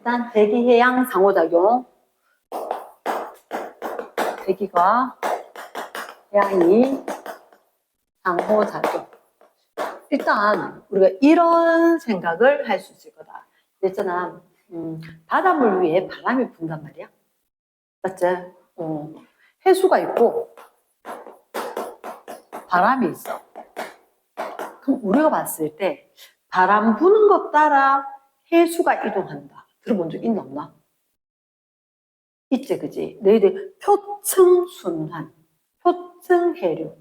일단 대기해양 상호작용. 대기가 해양이 상호작용. 일단 우리가 이런 생각을 할 수 있을 거다. 있잖아. 바닷물 위에 바람이 분단 말이야. 맞지? 해수가 있고 바람이 있어. 그럼 우리가 봤을 때 바람 부는 것 따라 해수가 이동한다. 들어본 적 있나 없나? 있지, 그지? 너희들 표층순환, 표층해류.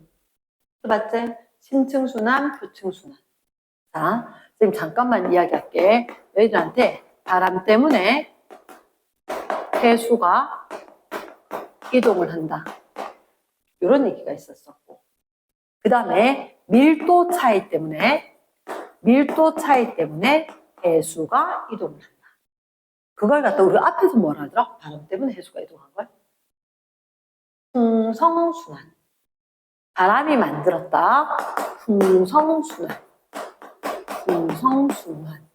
맞지? 심층순환, 표층순환. 자, 지금 잠깐만 이야기할게. 너희들한테 바람 때문에 해수가 이동을 한다. 이런 얘기가 있었었고. 그 다음에 밀도 차이 때문에 해수가 이동을 한다. 그걸 갖다 우리 앞에서 뭐라 하더라? 바람 때문에 해수가 이동한 걸? 풍성순환. 바람이 만들었다. 풍성순환. 풍성순환.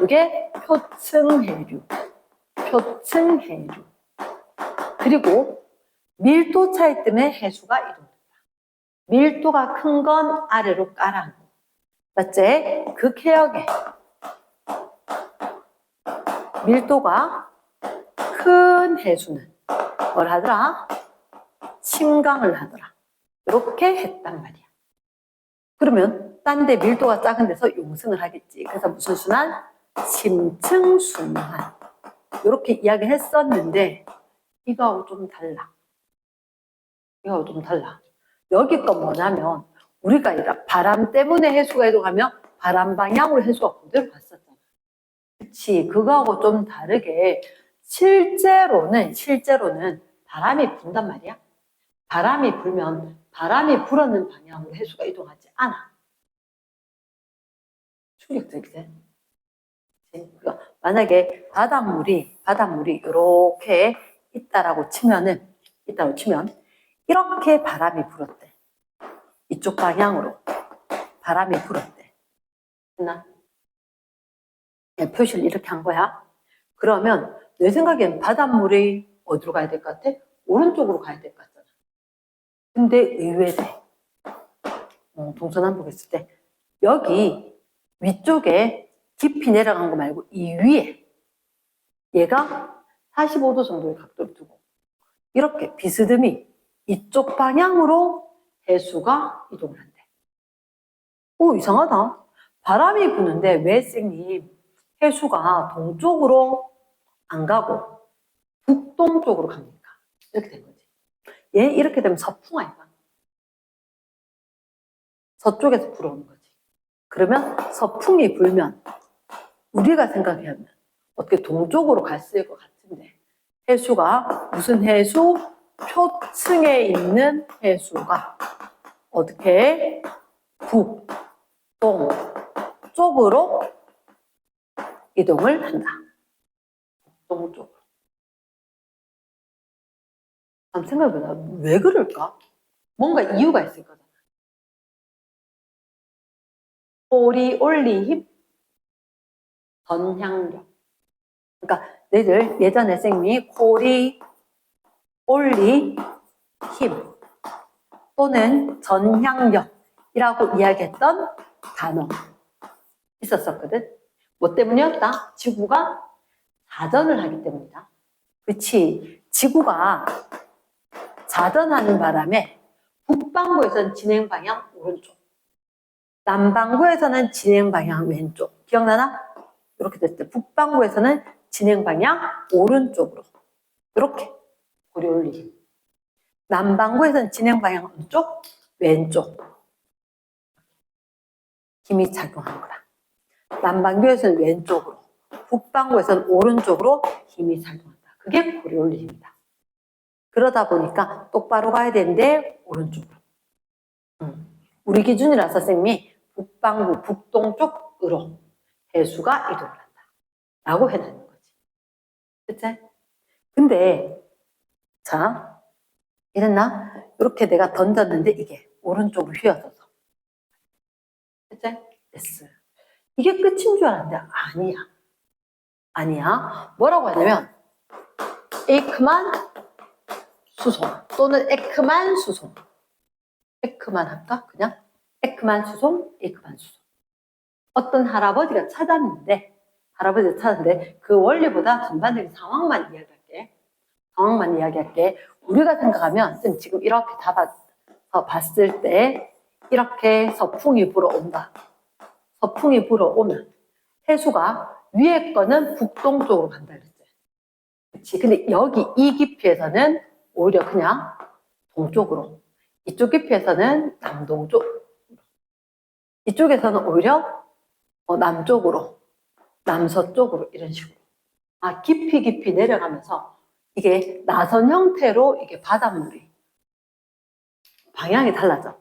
이게 표층해류. 표층해류. 그리고 밀도 차이 때문에 해수가 이동된다. 밀도가 큰 건 아래로 깔아앉고. 맞지? 극해역에 밀도가 큰 해수는 뭘 하더라? 침강을 하더라. 이렇게 했단 말이야. 그러면 딴 데 밀도가 작은 데서 용승을 하겠지. 그래서 무슨 순환? 심층순환. 이렇게 이야기를 했었는데 이거하고 좀 달라. 이거하고 좀 달라. 여기 건 뭐냐면 우리가 바람 때문에 해수가 이동하면 바람 방향으로 해수가 그대로 갔었잖아. 그치? 그거하고 좀 다르게 실제로는 바람이 분단 말이야. 바람이 불면 바람이 불어는 방향으로 해수가 이동하지 않아. 충격적이지? 그러니까 만약에 바닷물이 이렇게 있다고 치면 이렇게 바람이 불었대. 이쪽 방향으로 바람이 불었대. 됐나? 표시를 이렇게 한 거야. 그러면 내 생각엔 바닷물이 어디로 가야 될 것 같아? 오른쪽으로 가야 될 것 같잖아. 근데 의외대. 동서남북 했을 때 여기 위쪽에 깊이 내려간 거 말고 이 위에 얘가 45도 정도의 각도를 두고 이렇게 비스듬히 이쪽 방향으로 해수가 이동을 한대. 오, 이상하다. 바람이 부는데 왜 쌩님 해수가 동쪽으로 안 가고 북동쪽으로 갑니까? 이렇게 된 거지. 얘 이렇게 되면 서풍 아이가? 서쪽에서 불어오는 거지. 그러면 서풍이 불면 우리가 생각하면 어떻게 동쪽으로 갔을 것 같은데 해수가 무슨 해수? 표층에 있는 해수가 어떻게 북, 동 쪽으로 이동을 한다. 동쪽으로. 한번 생각해보자. 왜 그럴까? 뭔가 이유가 있을 거잖아. 꼬리 올리 힘, 전향력. 그러니까 너희들 예전에 쌤이 꼬리 올리 힘 또는 전향력이라고 이야기했던 단어 있었거든. 뭐 때문이었다? 지구가 자전을 하기 때문이다. 그렇지. 지구가 자전하는 바람에 북반구에서는 진행 방향 오른쪽, 남반구에서는 진행 방향 왼쪽. 기억나나? 이렇게 됐을 때 북반구에서는 진행 방향 오른쪽으로 이렇게 고리 올리기. 남반구에서는 진행 방향 오른쪽, 왼쪽. 힘이 작용한 거라. 남반구에서는 왼쪽으로, 북반구에서는 오른쪽으로 힘이 작용한다. 그게 고리 올리기입니다. 그러다 보니까 똑바로 가야 되는데 오른쪽으로. 우리 기준이라서 쌤이 북반구, 북동쪽으로 해수가 이동을 한다. 라고 해놓는 거지. 그치? 근데 자, 이랬나? 이렇게 내가 던졌는데 이게 오른쪽으로 휘어져서. 그치? 됐어. 이게 끝인 줄 알았는데 아니야. 아니야. 뭐라고 하냐면 에이크만 수송 또는 에크만 수송. 에크만 할까? 그냥 에크만 수송, 에이크만 수송. 어떤 할아버지가 찾았는데 그 원리보다 전반적인 상황만 이야기할게. 우리가 생각하면 지금 이렇게 잡아서 봤을 때 이렇게 서풍이 불어온다. 서풍이 불어오면 해수가 위에 거는 북동쪽으로 간다 그랬지. 그치? 근데 여기 이 깊이에서는 오히려 그냥 동쪽으로, 이쪽 깊이에서는 남동쪽, 이쪽에서는 오히려 남쪽으로, 남서쪽으로 이런 식으로. 깊이 내려가면서 이게 나선 형태로 이게 바닷물이 방향이 달라져.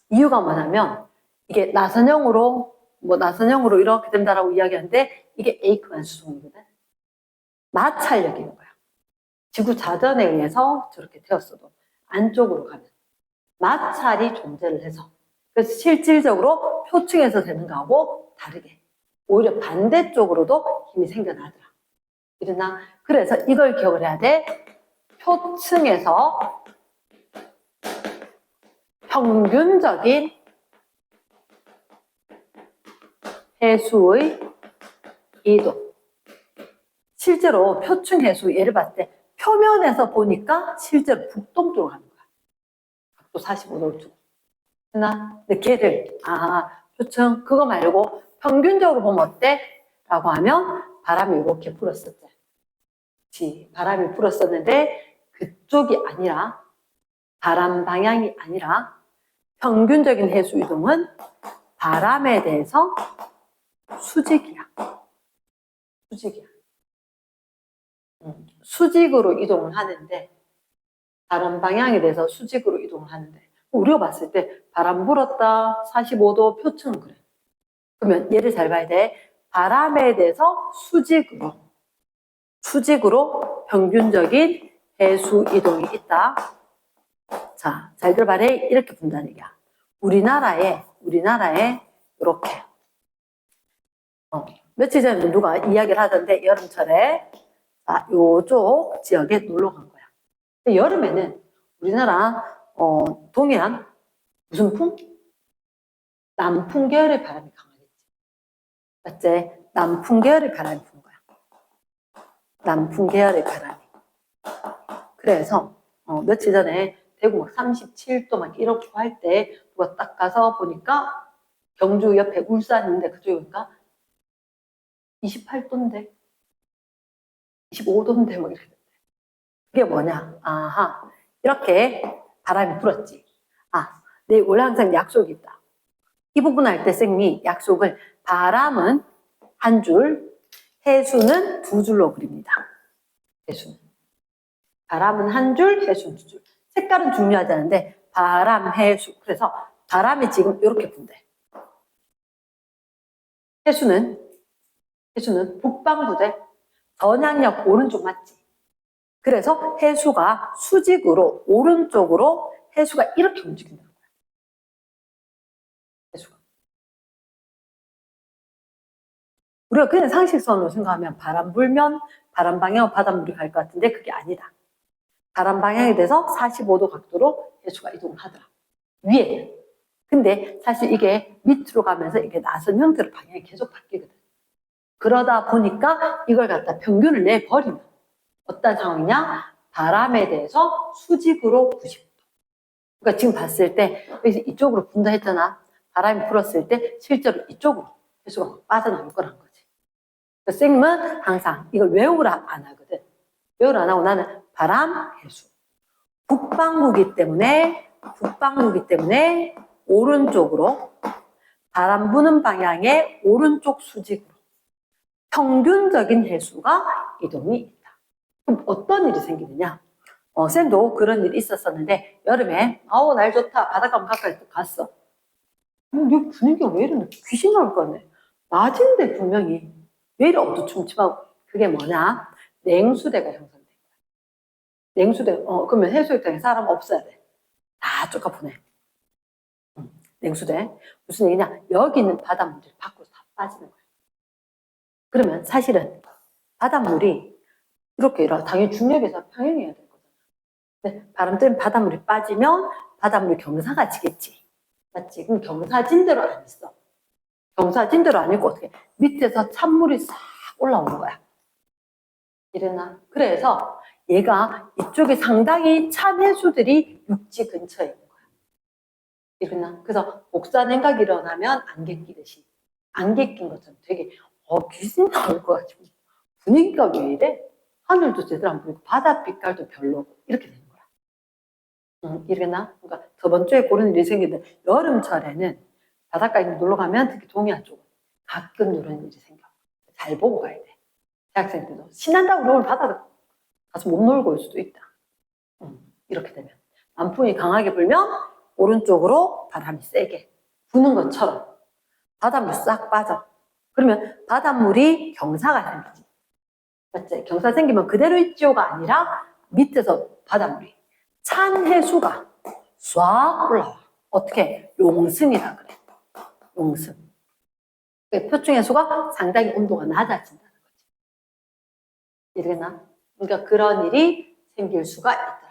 이유가 뭐냐면 이게 나선형으로 이렇게 된다라고 이야기하는데 이게 에이크만 수송이거든. 마찰력이 있는 거야. 지구 자전에 의해서 저렇게 되었어도 안쪽으로 가면 마찰이 존재를 해서 그래서 실질적으로 표층에서 되는 거하고 다르게 오히려 반대쪽으로도 힘이 생겨나더라. 이러나 그래서 이걸 기억을 해야 돼. 표층에서 평균적인 해수의 이동. 실제로 표층 해수 예를 봤을 때 표면에서 보니까 실제로 북동쪽으로 가는 거야. 각도 45도를 주고. 근데 걔를 표층 그거 말고 평균적으로 보면 어때? 라고 하면 바람이 이렇게 불었었지. 바람이 불었었는데 그쪽이 아니라 바람 방향이 아니라 평균적인 해수 이동은 바람에 대해서 수직이야. 수직으로 이동을 하는데 바람 방향에 대해서 수직으로 이동을 하는데 우리가 봤을 때 바람 불었다 45도 표층은 그래. 그러면 얘를 잘 봐야 돼. 바람에 대해서 수직으로 평균적인 해수 이동이 있다. 자, 잘 들어봐라. 이렇게 본다는 얘기야. 우리나라에 이렇게 며칠 전에 누가 이야기를 하던데 여름철에 요쪽 지역에 놀러 간 거야. 근데 여름에는 우리나라 동해안 무슨 풍? 남풍 계열의 바람이 강하겠지. 맞지? 남풍 계열의 바람이 부는 거야. 남풍 계열의 바람이. 그래서 며칠 전에 대구 막 37도 막 이렇게 할 때 누가 딱 가서 보니까 경주 옆에 울산인데 그쪽에 보니까 28도인데 25도인데 뭐 이렇게. 그게 뭐냐? 이렇게 바람이 불었지. 내 원래 항상 약속이 있다. 이 부분 할 때 쌤이 약속을 바람은 한 줄, 해수는 두 줄로 그립니다. 해수는. 바람은 한 줄, 해수는 두 줄. 색깔은 중요하지 않은데 바람, 해수. 그래서 바람이 지금 이렇게 분대. 해수는 북방부대. 전향력 오른쪽 맞지? 그래서 해수가 수직으로 오른쪽으로 해수가 이렇게 움직인다는 거야. 해수가. 우리가 그냥 상식선으로 생각하면 바람 불면 바람 방향으로 바닷물이 갈 것 같은데 그게 아니다. 바람 방향에 대해서 45도 각도로 해수가 이동을 하더라. 위에. 근데 사실 이게 밑으로 가면서 이게 나선 형태로 방향이 계속 바뀌거든. 그러다 보니까 이걸 갖다 평균을 내버리면 어떤 상황이냐? 바람에 대해서 수직으로 90도. 그러니까 지금 봤을 때 여기서 이쪽으로 분다 했잖아. 바람이 불었을 때 실제로 이쪽으로 해수가 빠져나올 거란 거지. 그러니까 쌤은 항상 이걸 외우라 안 하거든. 외우라 안 하고 나는 바람, 해수. 북방구기 때문에 오른쪽으로 바람 부는 방향의 오른쪽 수직으로 평균적인 해수가 이동이 있다. 그럼 어떤 일이 생기느냐? 쌤도 그런 일이 있었었는데 여름에 날 좋다 바닷가 가까이 갔어. 여기 분위기가 왜 이러나 귀신 나올 거 같네. 낮인데 분명히 왜 이래 어두침침하고 그게 뭐냐? 냉수대가 형성된 거야. 냉수대 그러면 해수욕장에 사람 없어야 돼. 다 쫓아 보내. 냉수대 무슨 얘기냐? 여기 있는 바닷물들이 밖으로 다 빠지는 거야. 그러면 사실은 바닷물이 이렇게 당연히 중력에서 평행해야 될 거잖아. 근데 바람 때문에 바닷물이 빠지면 바닷물이 경사가 지겠지. 맞지? 그럼 경사진대로 안 있어. 경사진대로 안 있고 어떻게 밑에서 찬물이 싹 올라오는 거야. 이래나? 그래서 얘가 이쪽에 상당히 찬 해수들이 육지 근처에 있는 거야. 이래나? 그래서 복사 냉각이 일어나면 안개 끼듯이 안개 낀 것처럼 되게 귀신 나올 것 같고 분위기가 왜 이래? 하늘도 제대로 안 보이고 바다 빛깔도 별로고 이렇게 되는 거야. 이래나? 그러니까 저번 주에 그런 일이 생기는데 여름철에는 바닷가에 놀러 가면 특히 동해안 쪽은 가끔 이런 일이 생겨. 잘 보고 가야 돼. 대학생들도 신난다고 오늘 바다를 가서 못 놀고 올 수도 있다. 이렇게 되면 남풍이 강하게 불면 오른쪽으로 바람이 세게 부는 것처럼 바닷물 싹 빠져. 그러면 바닷물이 경사가 생기지. 맞지? 경사 생기면 그대로 있지요가 아니라 밑에서 바닷물이 찬 해수가 쏴 올라와. 어떻게? 용승이라 그래. 용승. 표층 해수가 상당히 온도가 낮아진다는 거지. 이해되나? 그러니까 그런 일이 생길 수가 있더라.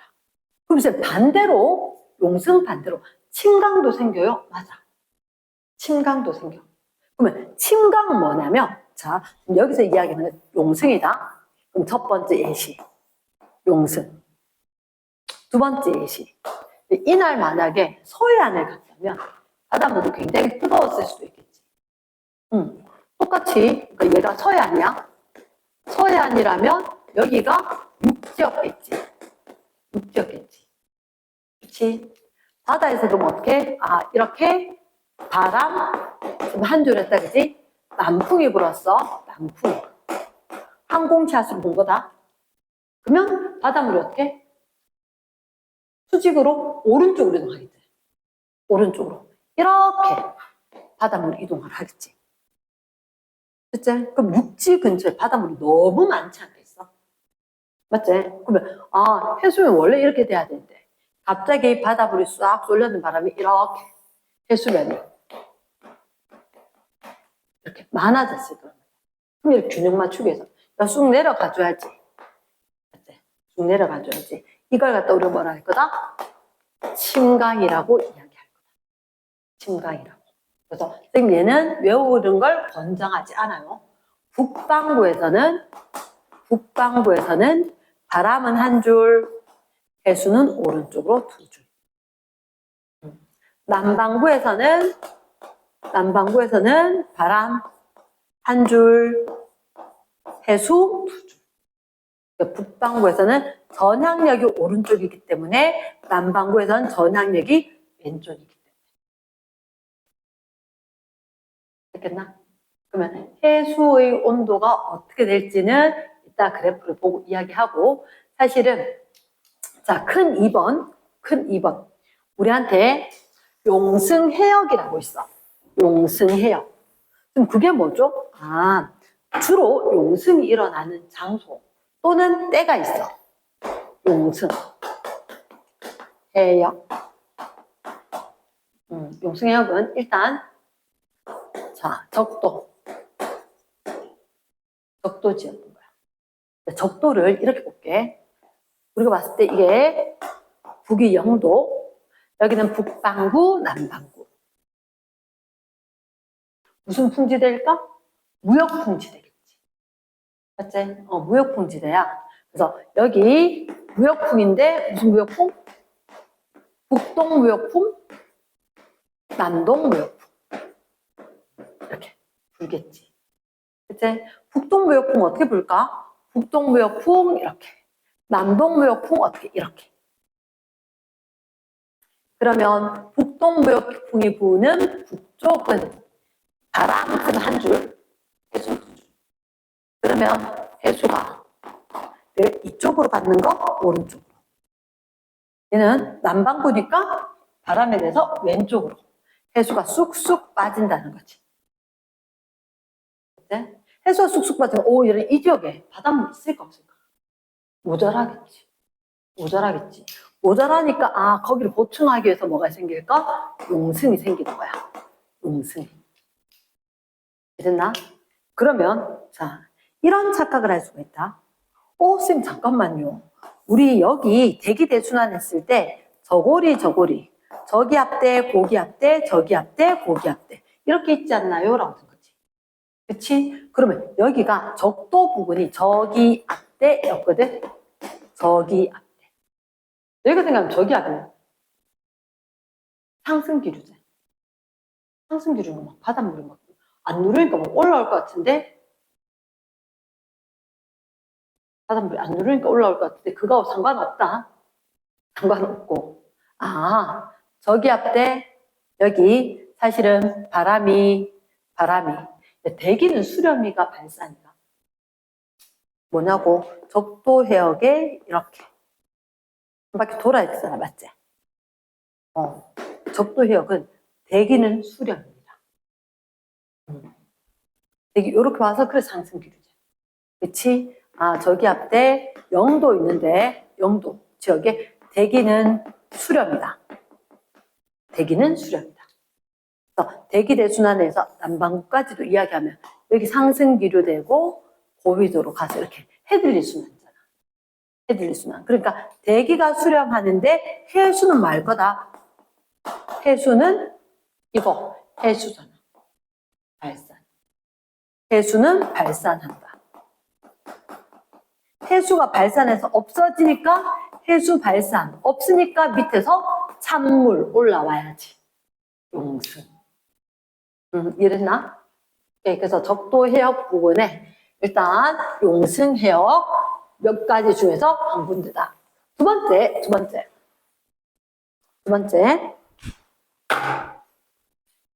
그럼 이제 반대로 용승 반대로 침강도 생겨요? 맞아. 침강도 생겨. 그러면 침강은 뭐냐면 자 여기서 이야기하는 용승이다. 그럼 첫 번째 예시 용승. 두 번째 예시. 이날 만약에 서해안을 갔다면 바닷물이 굉장히 뜨거웠을 수도 있겠지. 똑같이 그러니까 얘가 서해안이야. 서해안이라면 여기가 육지였겠지. 육지였겠지. 그렇지? 바다에서 그럼 어떻게? 이렇게 바람 지금 한 줄 했다 그지? 남풍이 불었어. 남풍. 항공샷으로 본 거다. 그러면 바닷물이 어떻게? 수직으로 오른쪽으로 이동하겠지. 오른쪽으로. 이렇게 바닷물이 이동을 하겠지. 그치? 그럼 육지 근처에 바닷물이 너무 많지 않겠어? 맞지? 그러면 해수면 원래 이렇게 돼야 되는데 갑자기 바닷물이 싹 쏠려는 바람이 이렇게 해수면이 이렇게 많아졌을 거야. 그럼 이렇게 균형 맞추기 위해서 쑥 내려가줘야지. 맞지? 쑥 내려가줘야지. 이걸 갖다 우리가 뭐라 할 거다? 침강이라고 이야기할 거다. 침강이라고. 그래서 선생님 얘는 외우는 걸 권장하지 않아요. 북방부에서는 바람은 한 줄, 해수는 오른쪽으로 두 줄. 남방부에서는 바람 한 줄, 해수 두 줄. 북방부에서는 전향력이 오른쪽이기 때문에 남방부에서는 전향력이 왼쪽이기 때문에. 됐겠나? 그러면 해수의 온도가 어떻게 될지는 이따 그래프를 보고 이야기하고 사실은 자, 큰 2번 우리한테 용승해역이라고 있어. 용승해역. 그럼 그게 뭐죠? 주로 용승이 일어나는 장소 또는 때가 있어. 용승 해역. 용승해역은 일단 자 적도지였던 거야. 적도를 이렇게 볼게. 우리가 봤을 때 이게 북이 영도, 여기는 북방구, 남방구. 무슨 풍지대일까? 무역풍지대겠지. 맞지? 무역풍지대야. 그래서 여기 무역풍인데 무슨 무역풍? 북동무역풍, 남동무역풍. 이렇게 불겠지. 그치? 북동무역풍 어떻게 불까? 북동무역풍 이렇게. 남동무역풍 어떻게? 이렇게. 그러면 북동무역풍이 부는 북쪽은 바람은 한 줄, 해수 두 줄. 그러면 해수가 이쪽으로 받는 거 오른쪽으로. 얘는 남방구니까 바람에 대해서 왼쪽으로. 해수가 쑥쑥 빠진다는 거지. 네? 해수가 쑥쑥 빠지면 이런 이 지역에 바닷물 있을까 없을까? 모자라겠지. 모자라니까 거기를 보충하기 위해서 뭐가 생길까? 용승이 생기는 거야. 용승이. 됐나? 그러면 자, 이런 착각을 할 수가 있다. 쌤, 잠깐만요. 우리 여기 대기대순환 했을 때 저고리, 저기 앞대, 고기 앞대, 저기 앞대, 고기 앞대. 이렇게 있지 않나요? 라고 생각하지. 그치? 그러면 여기가 적도 부분이 저기 앞대였거든? 저기 앞대. 여기가 생각하면 저기 앞에 상승기류제. 상승기류는 막 바닷물이 막 안 누르니까 막 올라올 것 같은데 바닷물이 안 누르니까 올라올 것 같은데 그거하고 상관없다. 상관없고. 저기 앞대 여기 사실은 바람이 대기는 수렴이가 발산이가 뭐냐고 적도 해역에 이렇게 한 바퀴 돌아야 되잖아, 맞지? 적도 해역은 대기는 수렴입니다. 대기 이렇게 와서 그래서 상승기류제. 그치? 저기 앞에 0도 있는데 0도 지역에 대기는 수렴이다. 대기는 수렴이다. 그래서 대기대순환에서 남반구까지도 이야기하면 여기 상승기류되고 고위도로 가서 이렇게 해들릴 순환이잖아. 해들릴 순환. 그러니까 대기가 수렴하는데 해수는 말 거다. 해수는 이거 해수잖아. 발산. 해수는 발산한다. 해수가 발산해서 없어지니까 해수 발산. 없으니까 밑에서 찬물 올라와야지. 용승. 이랬나? 네, 그래서 적도 해역 부분에 일단 용승 해역 몇 가지 중에서 한 군데다. 두 번째.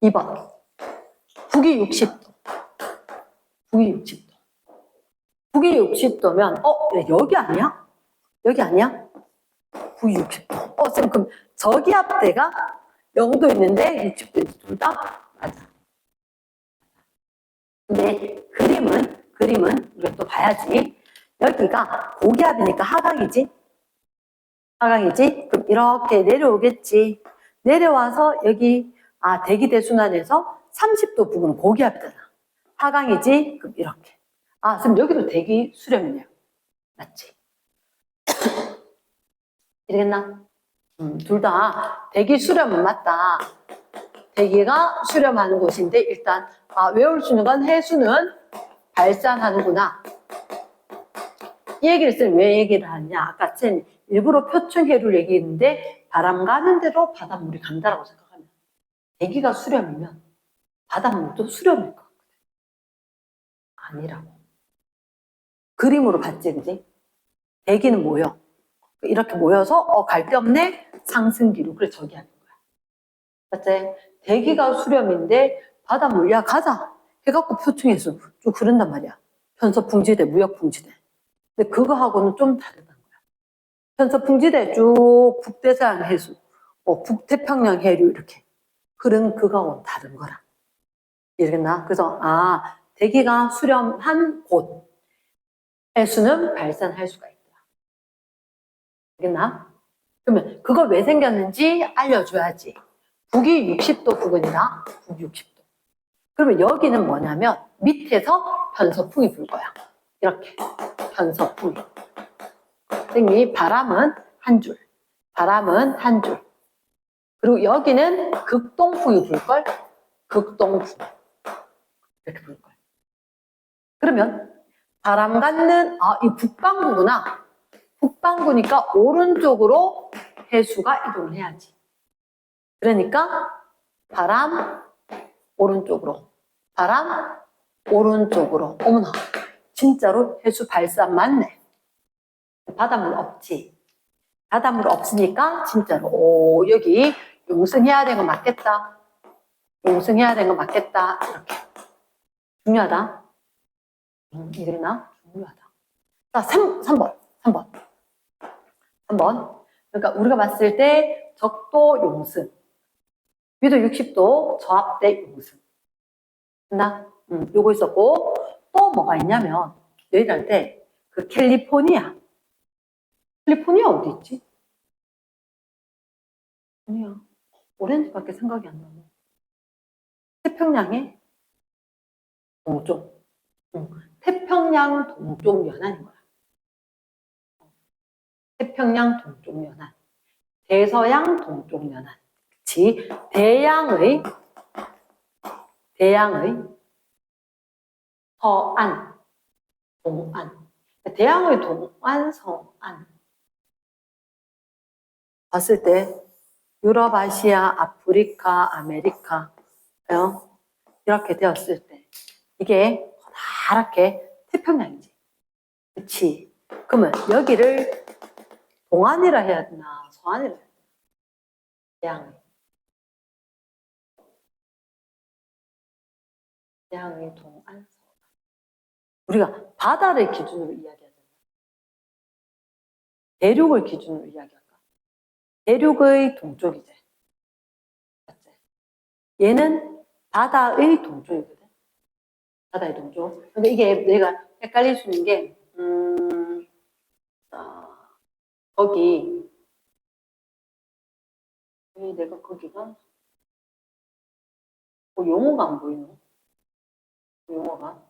2번. 북위 60도. 북위 60도. 북위 60도면, 여기 아니야? 여기 아니야? 북위 60도. 쌤, 그럼 저기 앞대가 0도 있는데 60도 둘 다? 맞아. 근데 그림은 우리가 또 봐야지. 여기가 고기압이니까 하강이지? 그럼 이렇게 내려오겠지. 내려와서 여기 대기대순환에서 30도 부근 고기압이잖아. 하강이지? 그럼 이렇게. 그럼 여기도 대기 수렴이네요. 맞지? 이러겠나? 둘 다 대기 수렴은 맞다. 대기가 수렴하는 곳인데 일단 외울 수 있는 건 해수는 발산하는구나. 이 얘기를 쌤 왜 얘기를 하냐? 아까 쌤 일부러 표층해를 얘기했는데 바람 가는 대로 바닷물이 간다라고 생각하면 대기가 수렴이면 바닷물도 수렴일 것 같거든. 아니라고. 그림으로 봤지, 그지? 대기는 모여. 이렇게 모여서 갈데없네 상승기로. 그래 저기 하는 거야. 맞지? 대기가 수렴인데 바닷물 야 가자 해갖고 표층에서 좀 그런단 말이야. 편서풍지대, 무역풍지대. 근데 그거하고는 좀 다르다는 거야. 편서풍지대 쭉 북대서양 해수, 북태평양 해류 이렇게 그런 그거하고는 다른 거라. 이해겠나? 그래서 대기가 수렴한 곳 해수는 발산할 수가 있다. 알겠나? 그러면 그걸 왜 생겼는지 알려줘야지. 북위 60도 부근이다. 북위 60도. 그러면 여기는 뭐냐면 밑에서 편서풍이 불 거야. 이렇게 편서풍이. 선생님이 바람은 한 줄. 그리고 여기는 극동풍이 불걸. 극동풍. 이렇게 불걸. 그러면 바람 갖는 이 북반구구나. 북반구니까 오른쪽으로 해수가 이동을 해야지. 그러니까 바람 오른쪽으로. 어머나 진짜로 해수 발산 맞네. 바닷물 없지. 바닷물 없으니까 진짜로 여기 용승해야 되는 거 맞겠다. 이렇게 중요하다. 이러나 중요하다. 자, 3번. 그러니까 우리가 봤을 때 적도 용승, 위도 60도 저압대 용승. 됐나? 요거 있었고 또 뭐가 있냐면 여기 할 때 그 캘리포니아 어디 있지? 아니야. 오렌지밖에 생각이 안 나네. 태평양의 동쪽. 태평양 동쪽 연안인 거야. 태평양 동쪽 연안, 대서양 동쪽 연안. 그치? 대양의 서안, 동안. 대양의 동안, 서안. 봤을 때 유럽, 아시아, 아프리카, 아메리카 이렇게 되었을 때 이게 커다랗게 태평양이지. 그치? 그러면 여기를 동안이라 해야 되나 서안이라 해야 되나? 대양의 동안, 서안. 우리가 바다를 기준으로 이야기하잖아. 대륙을 기준으로 이야기할까? 대륙의 동쪽이지. 맞지? 얘는 바다의 동쪽이거든. 바다의 동쪽. 근데 이게 내가 헷갈릴 수 있는 게, 거기, 왜 내가 거기가, 용어가 안 보이노? 용어가.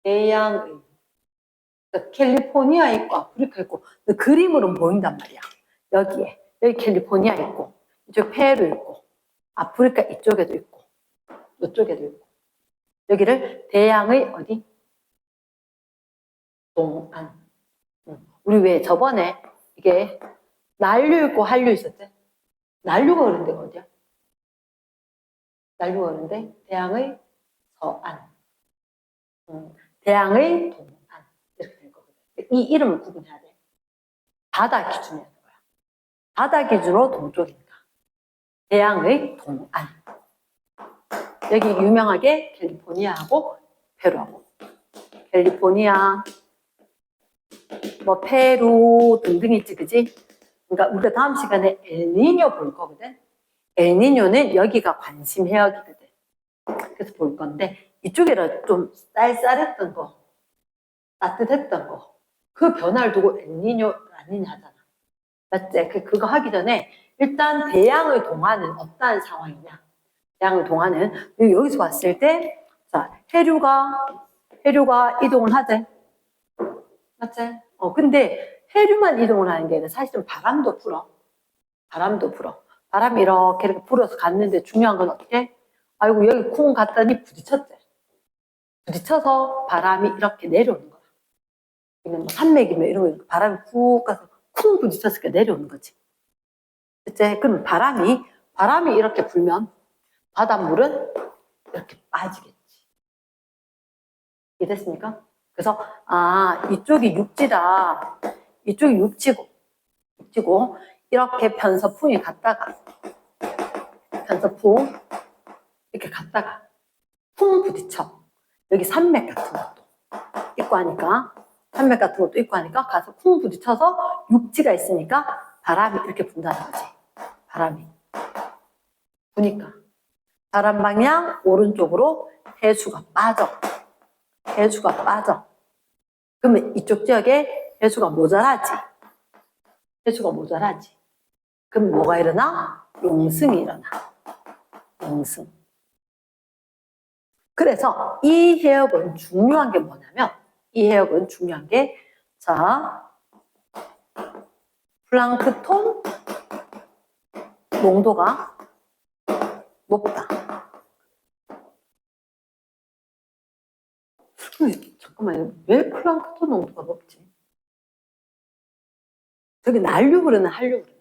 대양의. 그러니까 캘리포니아 있고 아프리카 있고 그림으로는 보인단 말이야. 여기에. 여기 캘리포니아 있고, 이쪽 페루 있고, 아프리카 이쪽에도 있고, 이쪽에도 있고. 여기를 대양의 어디? 동안. 우리 왜 저번에 이게 난류 있고 한류 있었지? 난류가 그런 데가 어디야? 난류가 그런데 대양의 서안. 대양의 동안. 이렇게 될 거거든. 이 이름을 구분해야 돼. 바다 기준이야. 바다 기준으로 동쪽이니까. 대양의 동안. 여기 유명하게 캘리포니아하고 페루하고. 캘리포니아, 뭐 페루 등등 있지, 그지? 그러니까 우리가 다음 시간에 엘니뇨 볼 거거든. 엘니뇨는 여기가 관심 해역이거든. 그래서 볼 건데 이쪽에는 좀 쌀쌀했던 거, 따뜻했던 거, 그 변화를 두고 엘니뇨, 라니냐 하잖아. 맞지? 그거 하기 전에 일단 대양의 동안은 어떠한 상황이냐? 대양의 동안은 여기서 봤을 때, 자, 해류가 이동을 하지. 맞지? 근데 해류만 이동을 하는 게 아니라 사실은 바람도 불어. 바람이 이렇게 불어서 갔는데 중요한 건 어떻게? 아이고, 여기 쿵 갔더니 부딪혔지. 부딪혀서 바람이 이렇게 내려오는 거야. 이건 뭐 산맥이면 이런 거 바람이 푹 가서 쿵 부딪혔으니까 내려오는 거지. 그치? 그럼 바람이 이렇게 불면 바닷물은 이렇게 빠지겠지. 이해됐습니까? 그래서, 이쪽이 육지다. 이쪽이 육지고, 이렇게 편서풍이 갔다가, 이렇게 갔다가, 쿵 부딪혀. 여기 산맥 같은 것도 있고 하니까, 가서 쿵 부딪혀서 육지가 있으니까 바람이 이렇게 분다는 거지. 바람이. 부니까. 바람 방향 오른쪽으로 해수가 빠져. 그러면 이쪽 지역에 해수가 모자라지. 그럼 뭐가 일어나? 용승이 일어나. 용승. 그래서 이 해역은 중요한 게 뭐냐면, 자, 플랑크톤 농도가 높다. 잠깐만요. 왜 플랑크톤 농도가 높지? 저기 난류 흐르나 한류 흐르나?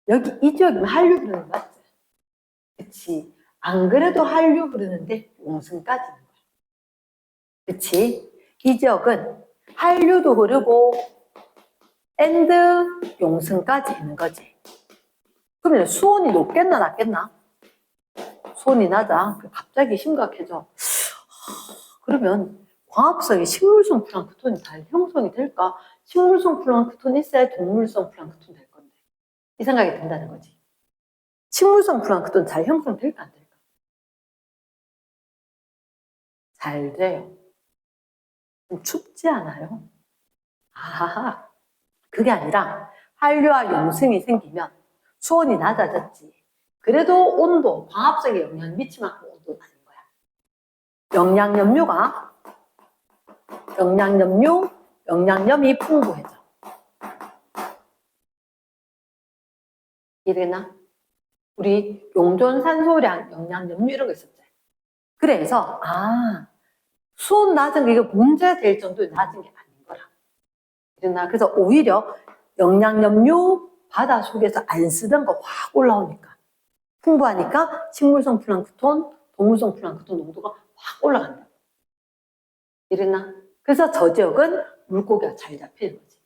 여기 이 지역이면 한류 흐르는 거 맞지? 그치? 안 그래도 한류 흐르는데 용승까지 있는 거야. 그치? 이 지역은 한류도 흐르고 앤드 용승까지 있는 거지. 그러면 수온이 높겠나 낮겠나? 수온이 낮아. 갑자기 심각해져. 그러면 광합성이 식물성 플랑크톤이 잘 형성이 될까? 식물성 플랑크톤이 있어야 동물성 플랑크톤 될 건데. 이 생각이 든다는 거지. 식물성 플랑크톤 잘 형성될까 안 될까? 잘 돼요. 좀 춥지 않아요? 그게 아니라 한류와 용승이 생기면 수온이 낮아졌지. 그래도 온도, 광합성에 영향을 미칠 만큼 온도는 아닌 거야. 영양염이 풍부해져. 이해되나? 우리 용존 산소량, 영양염류 이런 거 있었지. 그래서 수온 낮은 게 이게 문제될 정도의 낮은 게 아닌 거라. 이해되나? 그래서 오히려 영양염류 바다 속에서 안 쓰던 거 확 올라오니까 풍부하니까 식물성 플랑크톤, 동물성 플랑크톤 농도가 확 올라간다. 이랬나? 그래서 저 지역은 물고기가 잘 잡히는 거지.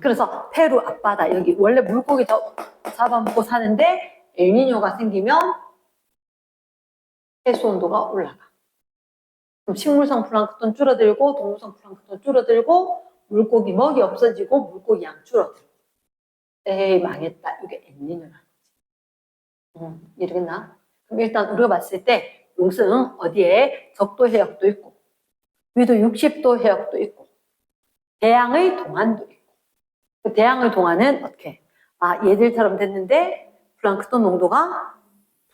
그래서 페루 앞바다 여기 원래 물고기 더 잡아먹고 사는데 엘니뇨가 생기면 해수 온도가 올라가. 그럼 식물성 플랑크톤 줄어들고 동물성 플랑크톤 줄어들고 물고기 먹이 없어지고 물고기 양 줄어들고. 에이 망했다. 이게 엘니뇨라는 거지. 이러겠나? 그럼 일단 우리가 봤을 때 용승 어디에 적도 해역도 있고 위도 60도 해역도 있고 대양의 동안도 있고 그 대양의 동안은 어떻게? 얘들처럼 됐는데 플랑크톤 농도가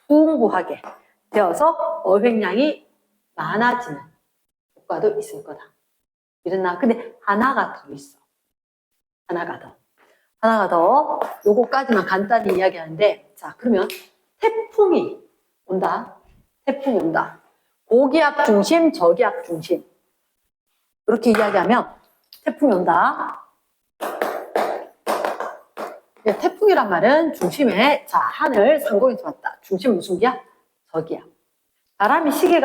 풍부하게 되어서 어획량이 많아지는 효과도 있을 거다. 이랬나? 근데 하나가 더 있어. 하나가 더. 요거까지만 간단히 이야기하는데 자 그러면 태풍이 온다. 고기압 중심, 저기압 중심. 이렇게 이야기하면 태풍이 온다. 태풍이란 말은 중심에 하늘 상공에서 왔다. 중심 무슨 기압? 저기압. 바람이 시계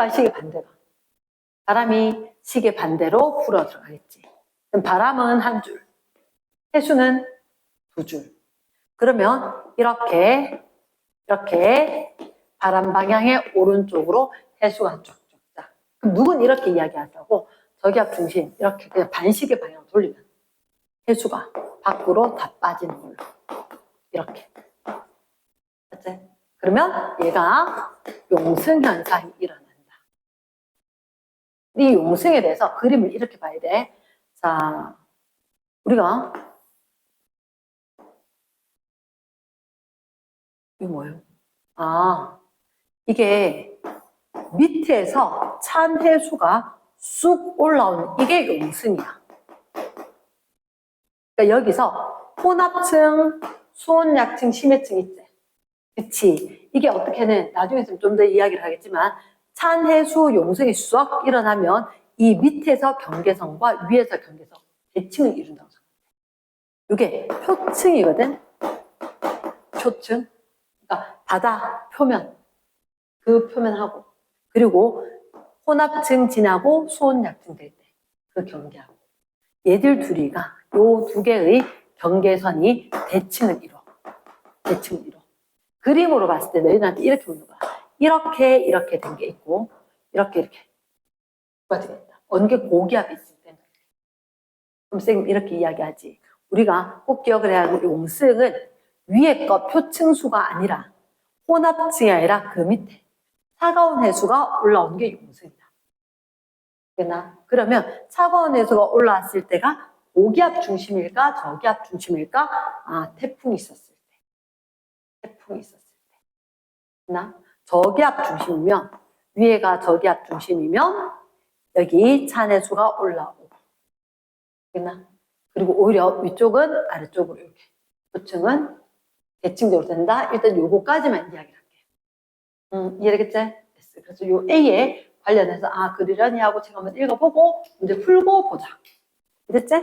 반대로 불어 들어가겠지. 그럼 바람은 한 줄, 해수는 두 줄. 그러면 이렇게 바람 방향의 오른쪽으로 해수가 쭉쭉 자. 그럼 누군 이렇게 이야기하자고 저기압 중심 이렇게 그냥 반시계 방향으로 돌리면 해수가 밖으로 다 빠지는 걸로 이렇게. 맞지? 그러면 얘가 용승 현상이 일어난다. 이 용승에 대해서 그림을 이렇게 봐야 돼. 자, 우리가 이게 뭐예요? 이게 밑에서 찬 해수가 쑥 올라오는 이게 용승이야. 그러니까 여기서 혼합층, 수온약층, 심해층 있지. 그치? 이게 어떻게는 나중에 좀 더 이야기를 하겠지만 찬 해수 용승이 쑥 일어나면 이 밑에서 경계선과 위에서 경계선 대칭을 이룬다고 생각해. 이게 표층이거든. 표층. 그러니까 바다 표면, 그 표면하고 그리고 혼합층 지나고 수온약층 될 때 그 경계하고 얘들 둘이가 요 두 개의 경계선이 대칭을 이뤄. 그림으로 봤을 때 너희들한테 이렇게 보는 거야. 이렇게 된 게 있고 이렇게 누가 되겠다. 어느 게 고기압이 있을 때는 그럼 쌤 이렇게 이야기하지. 우리가 꼭 기억을 해야 하는 용승은 위에 거 표층수가 아니라 혼합층이 아니라 그 밑에 차가운 해수가 올라오는 게 용승이다. 됐나? 그러면 차가운 해수가 올라왔을 때가 고기압 중심일까 저기압 중심일까? 태풍이 있었을 때. 됐나? 저기압 중심이면 위에가 저기압 중심이면 여기 찬 해수가 올라오고. 됐나? 그리고 오히려 위쪽은 아래쪽으로 이렇게 표층은 대칭적으로 된다. 일단 요거까지만 이야기를 할게요. 이해되겠지? 됐어. 그래서 요 A에 관련해서 그러려니 하고 제가 한번 읽어보고 문제 풀고 보자. 됐지?